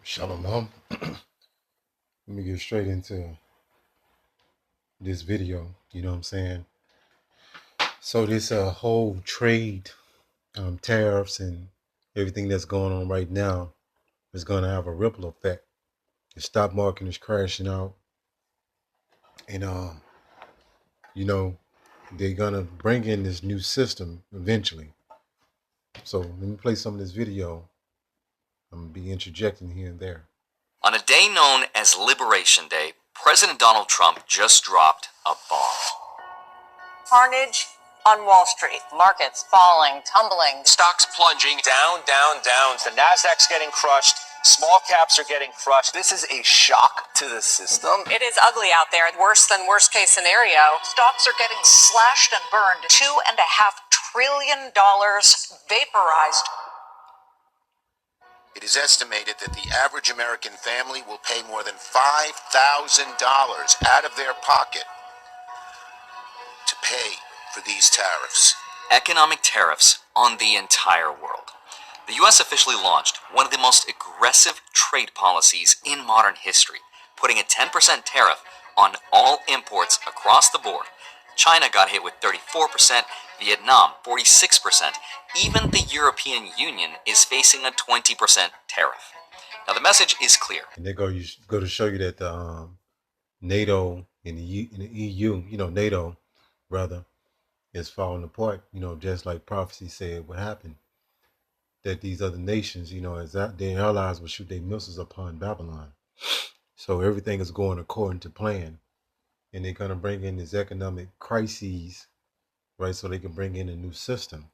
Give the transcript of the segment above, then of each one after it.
Shalom. Let me get straight into this video. You know what I'm saying? So this whole trade tariffs and everything that's going on right now is going to have a ripple effect. The stock market is crashing out, and you know they're gonna bring in this new system eventually. So let me play some of this video. I'm gonna be interjecting here and there. On a day known as Liberation Day, President Donald Trump just dropped a bomb. Carnage on Wall Street. Markets falling, tumbling. Stocks plunging down. The Nasdaq's getting crushed. Small caps are getting crushed. This is a shock to the system. It is ugly out there. Worse than worst case scenario. Stocks are getting slashed and burned. $2.5 trillion vaporized. It is estimated that the average American family will pay more than $5,000 out of their pocket to pay for these tariffs. Economic tariffs on the entire world. The U.S. officially launched one of the most aggressive trade policies in modern history, putting a 10% tariff on all imports across the board. China got hit with 34%, Vietnam 46%. Even the European Union is facing a 20% tariff. Now the message is clear. And they go to show you that the NATO and the EU, NATO rather, is falling apart. Just like prophecy said would happen. That these other nations, as their allies will shoot their missiles upon Babylon. So everything is going according to plan. And they're going to bring in these economic crises, right? So they can bring in a new system,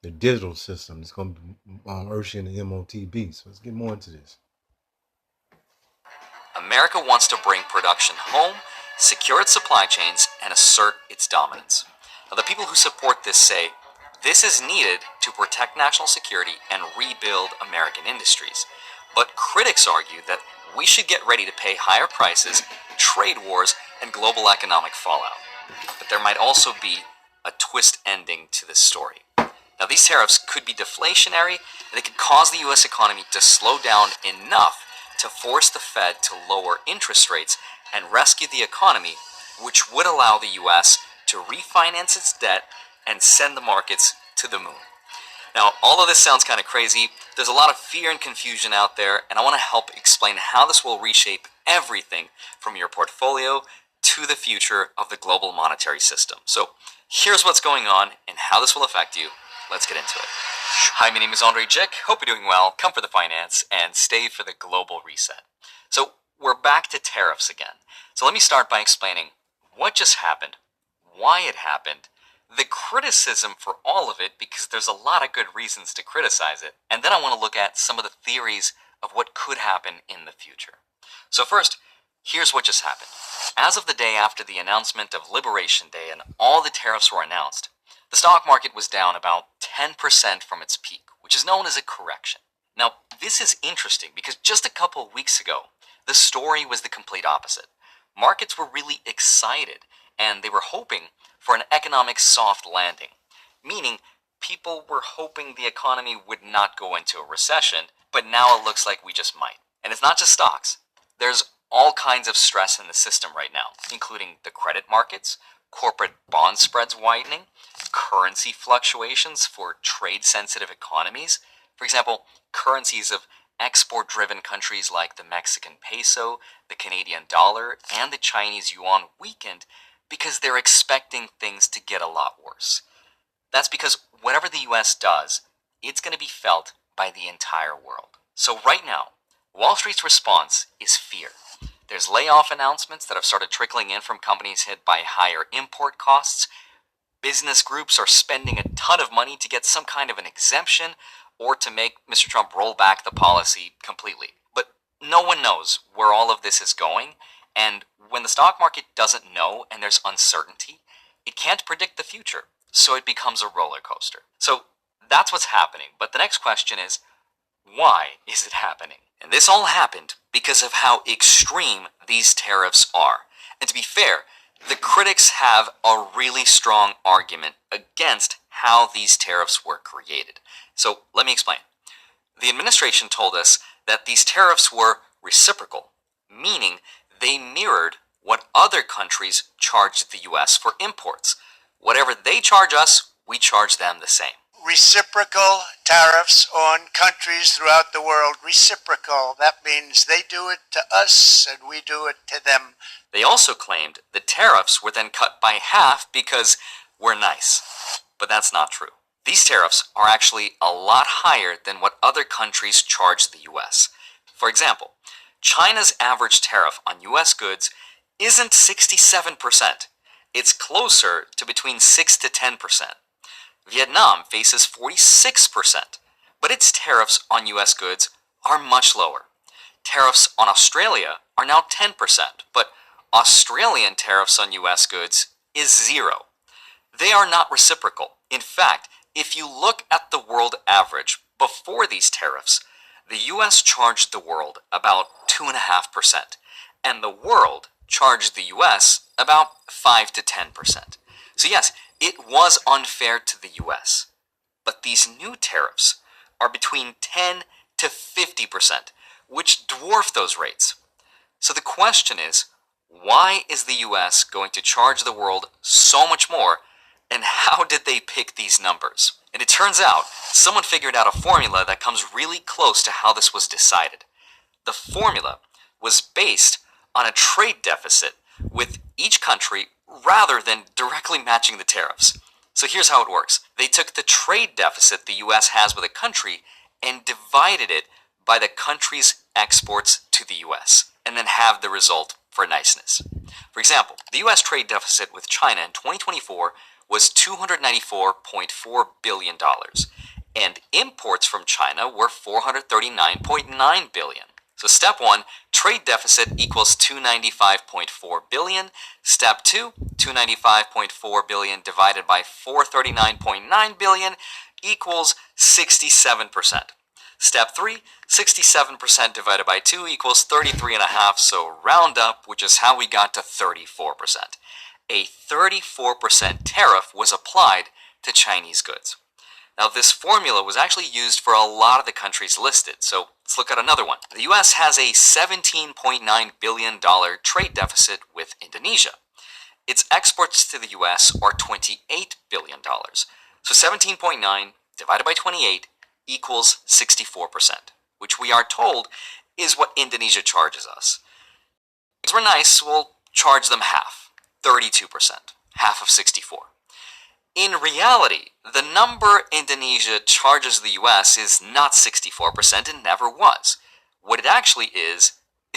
the digital system. It's going to be Urshi and the MOTB. So let's get more into this. America wants to bring production home, secure its supply chains, and assert its dominance. Now, the people who support this say this is needed to protect national security and rebuild American industries. But critics argue that we should get ready to pay higher prices, trade wars, and global economic fallout. But there might also be a twist ending to this story. Now, these tariffs could be deflationary, and they could cause the U.S. economy to slow down enough to force the Fed to lower interest rates and rescue the economy, which would allow the U.S. to refinance its debt and send the markets to the moon. Now, all of this sounds kind of crazy. There's a lot of fear and confusion out there, and I want to help explain how this will reshape everything from your portfolio to the future of the global monetary system. So here's what's going on and how this will affect you. Let's get into it. Hi, my name is Andre Jick. Hope you're doing well. Come for the finance and stay for the global reset. So we're back to tariffs again. So let me start by explaining what just happened, why it happened, the criticism for all of it, because there's a lot of good reasons to criticize it. And then I want to look at some of the theories of what could happen in the future. So first, here's what just happened. As of the day after the announcement of Liberation Day and all the tariffs were announced, the stock market was down about 10% from its peak, which is known as a correction. Now, this is interesting because just a couple of weeks ago, the story was the complete opposite. Markets were really excited, and they were hoping for an economic soft landing, meaning people were hoping the economy would not go into a recession, but now it looks like we just might. And it's not just stocks. There's all kinds of stress in the system right now, including the credit markets, corporate bond spreads widening, currency fluctuations for trade-sensitive economies. For example, currencies of export-driven countries like the Mexican peso, the Canadian dollar, and the Chinese yuan weakened because they're expecting things to get a lot worse. That's because whatever the US does, it's going to be felt by the entire world. So right now, Wall Street's response is fear. There's layoff announcements that have started trickling in from companies hit by higher import costs. Business groups are spending a ton of money to get some kind of an exemption or to make Mr. Trump roll back the policy completely. But no one knows where all of this is going, and when the stock market doesn't know and there's uncertainty, it can't predict the future, so it becomes a roller coaster. So that's what's happening, but the next question is, why is it happening? And this all happened because of how extreme these tariffs are. And to be fair, the critics have a really strong argument against how these tariffs were created. So let me explain. The administration told us that these tariffs were reciprocal, meaning they mirrored what other countries charged the US for imports. Whatever they charge us, we charge them the same. Reciprocal tariffs on countries throughout the world. Reciprocal. That means they do it to us and we do it to them. They also claimed the tariffs were then cut by half because we're nice. But that's not true. These tariffs are actually a lot higher than what other countries charge the US. For example, China's average tariff on US goods isn't 67%. It's closer to between 6 to 10%. Vietnam faces 46%, but its tariffs on US goods are much lower. Tariffs on Australia are now 10%, but Australian tariffs on US goods is 0. They are not reciprocal. In fact, if you look at the world average before these tariffs, the US charged the world about 2.5%, and the world charged the US about 5 to 10%. So yes, it was unfair to the US, but these new tariffs are between 10 to 50%, which dwarf those rates. So the question is, why is the US going to charge the world so much more, and how did they pick these numbers? And it turns out, someone figured out a formula that comes really close to how this was decided. The formula was based on a trade deficit with each country rather than directly matching the tariffs. So here's how it works. They took the trade deficit the US has with a country and divided it by the country's exports to the US, and then have the result for niceness. For example, the US trade deficit with China in 2024 was $294.4 billion, and imports from China were $439.9 billion. So step 1, trade deficit equals $295.4 billion. Step 2, $295.4 billion divided by $439.9 billion equals 67%. Step 3, 67% divided by 2 equals 33.5, so round up, which is how we got to 34%. A 34% tariff was applied to Chinese goods. Now, this formula was actually used for a lot of the countries listed, so let's look at another one. The US has a $17.9 billion trade deficit with Indonesia. Its exports to the US are $28 billion. So 17.9 divided by 28 equals 64%, which we are told is what Indonesia charges us. Because we're nice, we'll charge them half, 32%, half of 64. In reality, the number Indonesia charges the US is not 64% and never was. What it actually is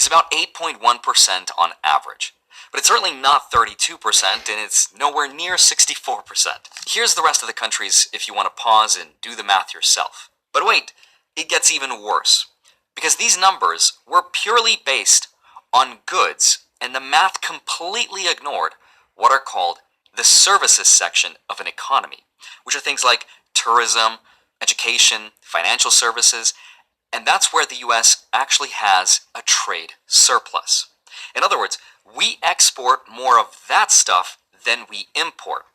about 8.1% on average. But it's certainly not 32% and it's nowhere near 64%. Here's the rest of the countries if you want to pause and do the math yourself. But wait, it gets even worse. Because these numbers were purely based on goods, and the math completely ignored what are called the services section of an economy, which are things like tourism, education, financial services, and that's where the US actually has a trade surplus. In other words, we export more of that stuff than we import,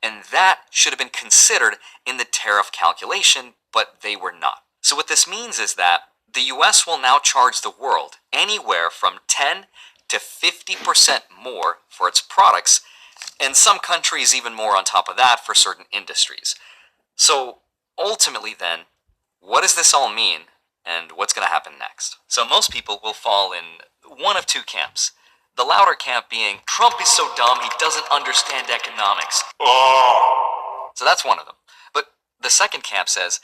and that should have been considered in the tariff calculation, but they were not. So what this means is that the US will now charge the world anywhere from 10 to 50% more for its products, and some countries even more on top of that for certain industries. So ultimately then, what does this all mean, and what's going to happen next? So most people will fall in one of two camps. The louder camp being, Trump is so dumb he doesn't understand economics. So that's one of them. But the second camp says,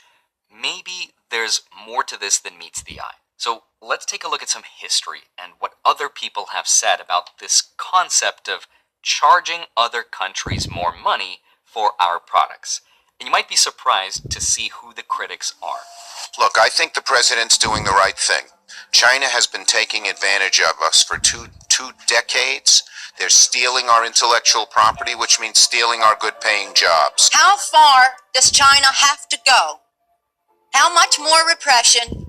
maybe there's more to this than meets the eye. So let's take a look at some history and what other people have said about this concept of charging other countries more money for our products. And you might be surprised to see who the critics are. Look, I think the president's doing the right thing. China has been taking advantage of us for two decades. They're stealing our intellectual property, which means stealing our good-paying jobs. How far does China have to go? How much more repression?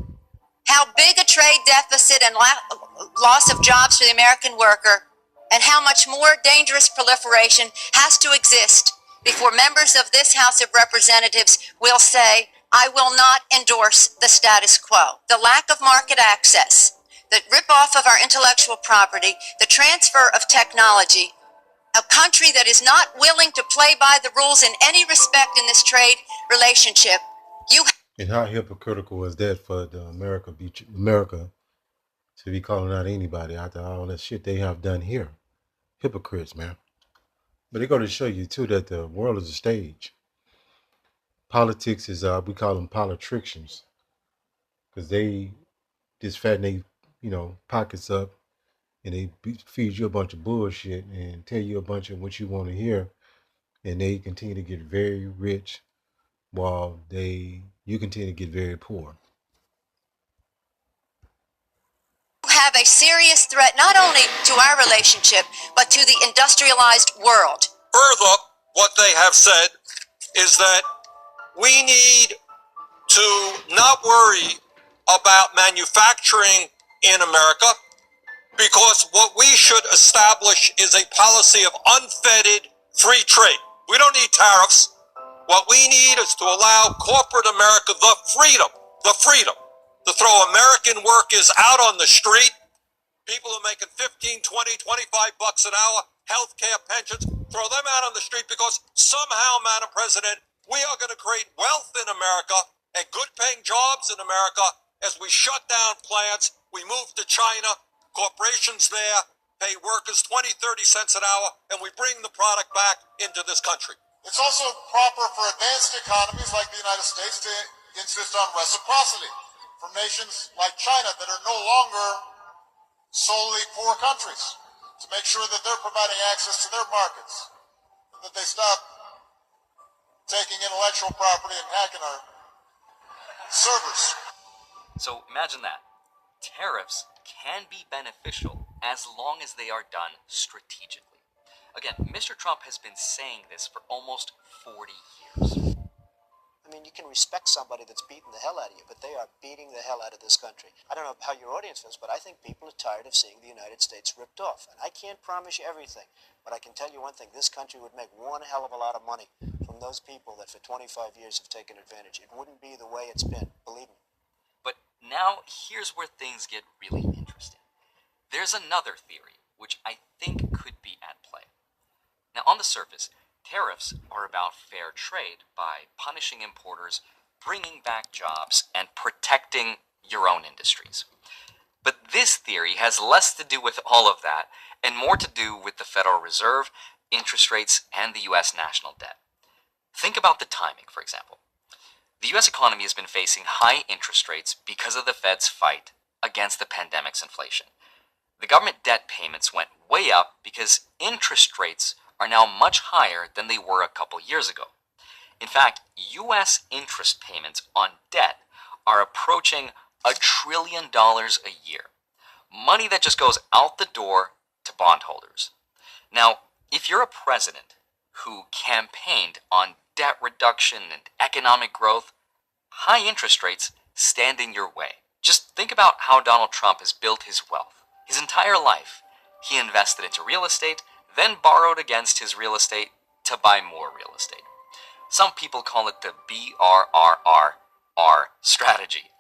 How big a trade deficit and loss of jobs for the American worker? And how much more dangerous proliferation has to exist before members of this House of Representatives will say I will not endorse the status quo. The lack of market access, the rip-off of our intellectual property, the transfer of technology, a country that is not willing to play by the rules in any respect in this trade relationship. And how hypocritical is that for the America to be calling out anybody after all that shit they have done here? Hypocrites, man. But they go to show you too that the world is a stage. Politics is we call them politicians because they just fatten they pockets up and they feed you a bunch of bullshit and tell you a bunch of what you want to hear, and they continue to get very rich while you continue to get very poor. Have a serious threat not only to our relationship but to the industrialized world. Further, what they have said is that we need to not worry about manufacturing in America because what we should establish is a policy of unfettered free trade. We don't need tariffs. What we need is to allow corporate America the freedom to throw American workers out on the street. People who are making 15, 20, 25 bucks an hour, healthcare, pensions, throw them out on the street because somehow, Madam President, we are going to create wealth in America and good paying jobs in America as we shut down plants, we move to China, corporations there pay workers 20, 30 cents an hour, and we bring the product back into this country. It's also proper for advanced economies like the United States to insist on reciprocity from nations like China that are no longer solely poor countries, to make sure that they're providing access to their markets, and that they stop taking intellectual property and hacking our servers. So imagine that. Tariffs can be beneficial as long as they are done strategically. Again, Mr. Trump has been saying this for almost 40 years. I mean, you can respect somebody that's beating the hell out of you, but they are beating the hell out of this country. I don't know how your audience feels, but I think people are tired of seeing the United States ripped off. And I can't promise you everything, but I can tell you one thing. This country would make one hell of a lot of money from those people that for 25 years have taken advantage. It wouldn't be the way it's been, believe me. But now, here's where things get really interesting. There's another theory, which I think could be at play. Now, on the surface, tariffs are about fair trade by punishing importers, bringing back jobs, and protecting your own industries. But this theory has less to do with all of that and more to do with the Federal Reserve, interest rates, and the U.S. national debt. Think about the timing, for example. The U.S. economy has been facing high interest rates because of the Fed's fight against the pandemic's inflation. The government debt payments went way up because interest rates are now much higher than they were a couple years ago. In fact, U.S. interest payments on debt are approaching $1 trillion a year. Money that just goes out the door to bondholders. Now, if you're a president who campaigned on debt reduction and economic growth, high interest rates stand in your way. Just think about how Donald Trump has built his wealth. His entire life, he invested into real estate, then borrowed against his real estate to buy more real estate. Some people call it the BRRRR strategy.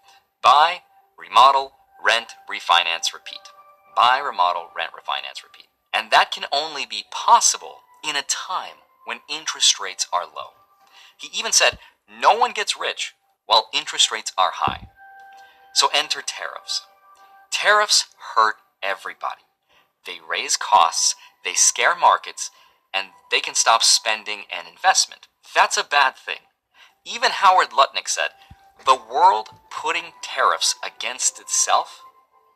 Buy, remodel, rent, refinance, repeat. Buy, remodel, rent, refinance, repeat. And that can only be possible in a time when interest rates are low. He even said, no one gets rich while interest rates are high. So enter tariffs. Tariffs hurt everybody. They raise costs, they scare markets, and they can stop spending and investment. That's a bad thing. Even Howard Lutnick said, the world putting tariffs against itself,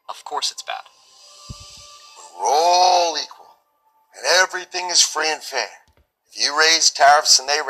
of course it's bad. We're all equal, and everything is free and fair. If you raise tariffs and they raise